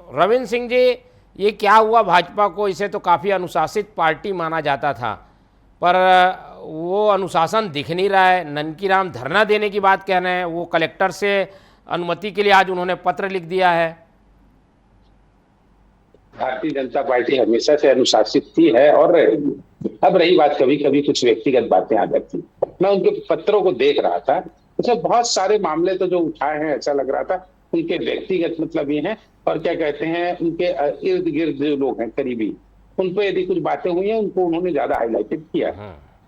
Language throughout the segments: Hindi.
रविंद्र सिंह जी, ये क्या हुआ भाजपा को? इसे तो काफ़ी अनुशासित पार्टी माना जाता था, पर वो अनुशासन दिख नहीं रहा है। ननकीराम धरना देने की बात कह रहे हैं, वो कलेक्टर से अनुमति के लिए आज उन्होंने पत्र लिख दिया है। भारतीय जनता पार्टी हमेशा से अनुशासित थी है और रहेगी। अब रही बात कभी कभी कुछ व्यक्तिगत बातें आ जाती, मैं उनके पत्रों को देख रहा था, उसमें बहुत सारे मामले तो जो उठाए हैं ऐसा लग रहा था उनके व्यक्तिगत मतलब ये हैं, और क्या कहते हैं उनके इर्द गिर्द जो लोग हैं करीबी, उन पर यदि कुछ बातें हुई हैं उनको उन्होंने ज्यादा हाईलाइटेड किया।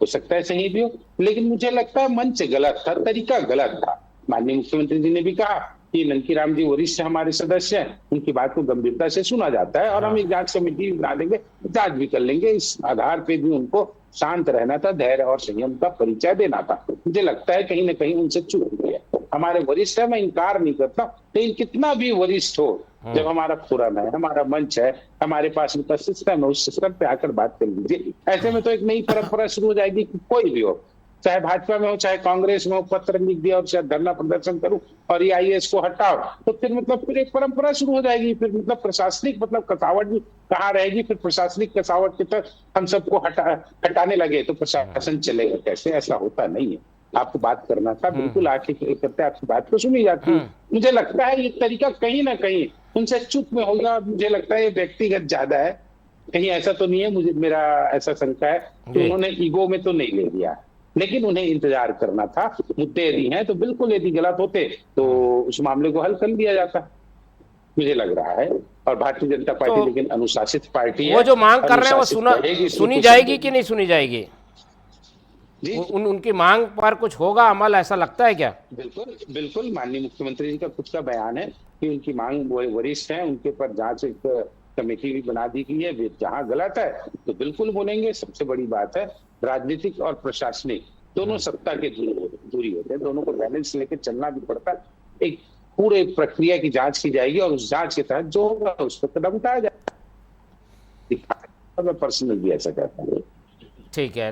हो सकता है सही भी हो, लेकिन मुझे लगता है मंच गलत था, तरीका गलत था। माननीय मुख्यमंत्री जी ने भी कहा कि ननकीराम जी वरिष्ठ हमारे सदस्य हैं, उनकी बात को गंभीरता से सुना जाता है और हम एक जांच कमेटी बना देंगे, जांच भी कर लेंगे। इस आधार पे भी उनको शांत रहना था, धैर्य और संयम का परिचय देना था। मुझे लगता है कहीं ना कहीं उनसे चूक हुई है। हमारे वरिष्ठ है, मैं इनकार नहीं करता, लेकिन कितना भी वरिष्ठ हो, जब हमारा फोरम है, हमारा मंच है, हमारे पास उनका सिस्टम है, उस सिस्टम पे आकर बात कर लीजिए। ऐसे में तो एक नई परंपरा शुरू हो जाएगी कि कोई भी हो, चाहे भाजपा में हो चाहे कांग्रेस में हो, पत्र लिख दिया और चाहे धरना प्रदर्शन करूं और ये आईएएस को हटाओ, तो फिर मतलब फिर एक परंपरा शुरू हो जाएगी। फिर मतलब प्रशासनिक मतलब कसावट भी कहाँ रहेगी? फिर प्रशासनिक कसावट के तक हम सबको हटाने लगे तो प्रशासन चलेगा कैसे? ऐसा होता नहीं है। आपको बात करना था, बिल्कुल आके करते आपकी बात को सुनी जाती है। मुझे लगता है ये तरीका कहीं ना कहीं उनसे चुप में होगा। मुझे लगता है ये व्यक्तिगत ज्यादा है, कहीं ऐसा तो नहीं है, मुझे मेरा ऐसा शंका है कि उन्होंने ईगो में तो नहीं ले लिया, लेकिन उन्हें इंतजार करना था। मुद्दे यदि हैं तो बिल्कुल, यदि गलत होते तो उस मामले को हल कर लिया जाता, मुझे लग रहा है। और भारतीय जनता पार्टी तो लेकिन अनुशासित पार्टी है, वो जो मांग कर रहे हैं वो सुनी जाएगी कि नहीं सुनी जाएगी? उनकी मांग पर कुछ होगा अमल, ऐसा लगता है क्या? बिल्कुल बिल्कुल, माननीय मुख्यमंत्री जी का खुद का बयान है कि उनकी मांग वरिष्ठ है, उनके पर जांच एक कमेटी भी बना दी गई है। जहां गलत है तो बिल्कुल बोलेंगे। सबसे बड़ी बात है, राजनीतिक और प्रशासनिक दोनों सत्ता के दूरी होते हैं, दोनों को बैलेंस लेकर चलना भी पड़ता है। एक पूरे प्रक्रिया की जांच की जाएगी और उस जांच के तहत जो होगा उस पर कदम उठाया जाएगा। मैं पर्सनल भी ऐसा कहता हूँ। ठीक है।